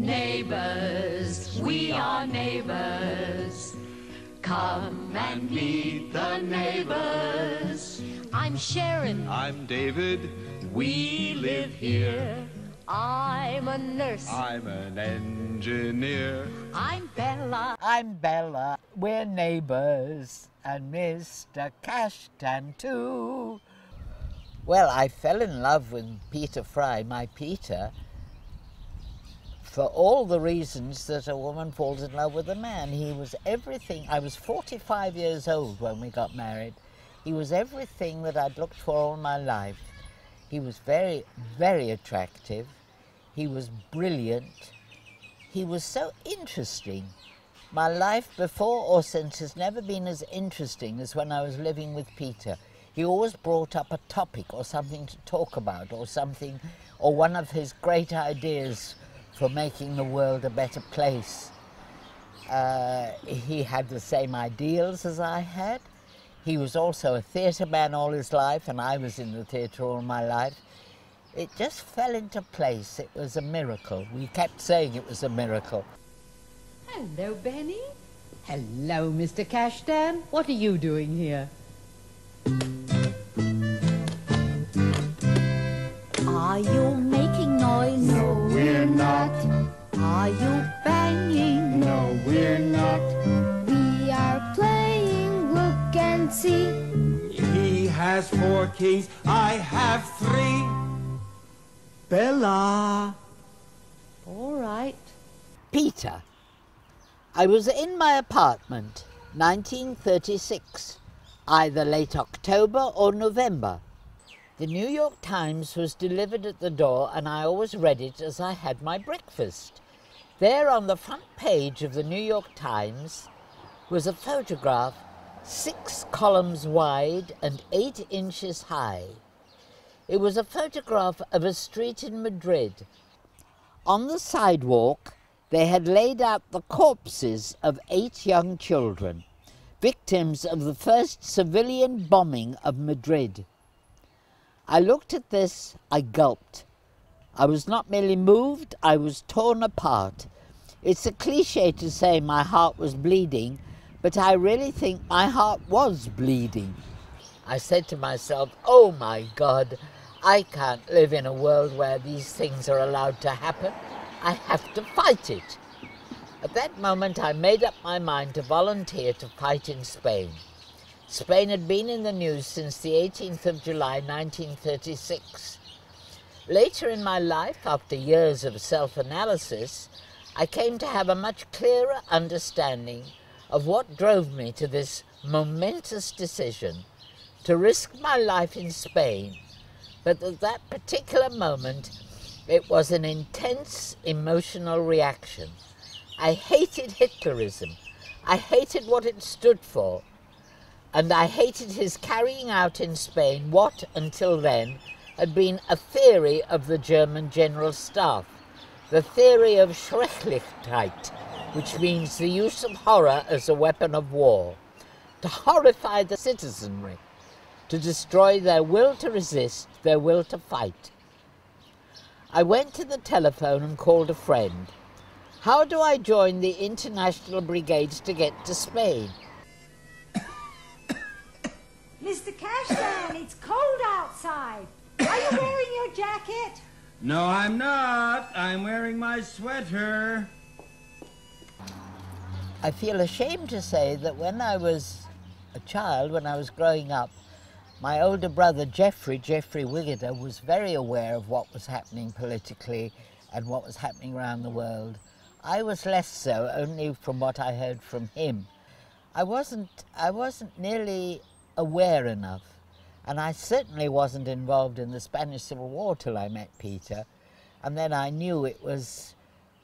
Neighbours, we are neighbours. Come and meet the neighbours. I'm Sharon. I'm David. We live here. I'm a nurse. I'm an engineer. I'm Bella. I'm Bella. We're neighbours. And Mr. Kashtan too. Well, I fell in love with Peter Frye, my Peter, for all the reasons that a woman falls in love with a man. He was everything. I was 45 years old when we got married. He was everything that I'd looked for all my life. He was very, very attractive. He was brilliant. He was so interesting. My life before or since has never been as interesting as when I was living with Peter. He always brought up a topic or something to talk about or something, or one of his great ideas for making the world a better place. He had the same ideals as I had. He was also a theatre man all his life, and I was in the theatre all my life. It just fell into place. It was a miracle. We kept saying it was a miracle. Hello, Benny. Hello, Mr. Kashtan. What are you doing here? Are you making noise? No, we're not. Are you banging? No, we're not. We are playing look and see. He has 4 keys, I have 3. Bella. All right. Peter. I was in my apartment, 1936, either late October or November. The New York Times was delivered at the door, and I always read it as I had my breakfast. There on the front page of the New York Times was a photograph 6 columns wide and 8 inches high. It was a photograph of a street in Madrid. On the sidewalk, they had laid out the corpses of 8 young children, victims of the first civilian bombing of Madrid. I looked at this, I gulped. I was not merely moved, I was torn apart. It's a cliché to say my heart was bleeding, but I really think my heart was bleeding. I said to myself, oh my God, I can't live in a world where these things are allowed to happen. I have to fight it. At that moment, I made up my mind to volunteer to fight in Spain. Spain had been in the news since the 18th of July, 1936. Later in my life, after years of self-analysis, I came to have a much clearer understanding of what drove me to this momentous decision to risk my life in Spain. But at that particular moment, it was an intense emotional reaction. I hated Hitlerism. I hated what it stood for. And I hated his carrying out in Spain what, until then, had been a theory of the German General Staff, the theory of Schrecklichkeit, which means the use of horror as a weapon of war, to horrify the citizenry, to destroy their will to resist, their will to fight. I went to the telephone and called a friend. How do I join the International Brigades to get to Spain? Mr. Kashtan, it's cold outside. Are you wearing your jacket? No, I'm not. I'm wearing my sweater. I feel ashamed to say that when I was a child, when I was growing up, my older brother Geoffrey Wiggider, was very aware of what was happening politically and what was happening around the world. I was less so, only from what I heard from him. I wasn't nearly aware enough, and I certainly wasn't involved in the Spanish Civil War till I met Peter, and then I knew it was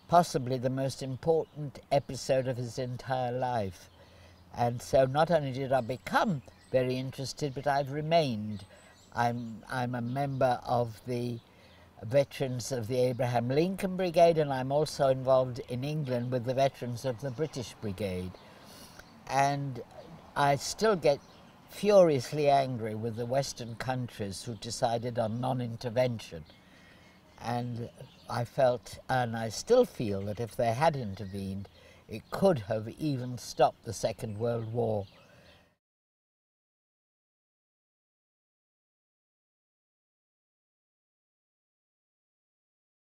possibly the most important episode of his entire life. And so not only did I become very interested, but I've remained. I'm a member of the veterans of the Abraham Lincoln Brigade, and I'm also involved in England with the veterans of the British Brigade. And I still get furiously angry with the Western countries who decided on non-intervention. And I felt, and I still feel, that if they had intervened, it could have even stopped the Second World War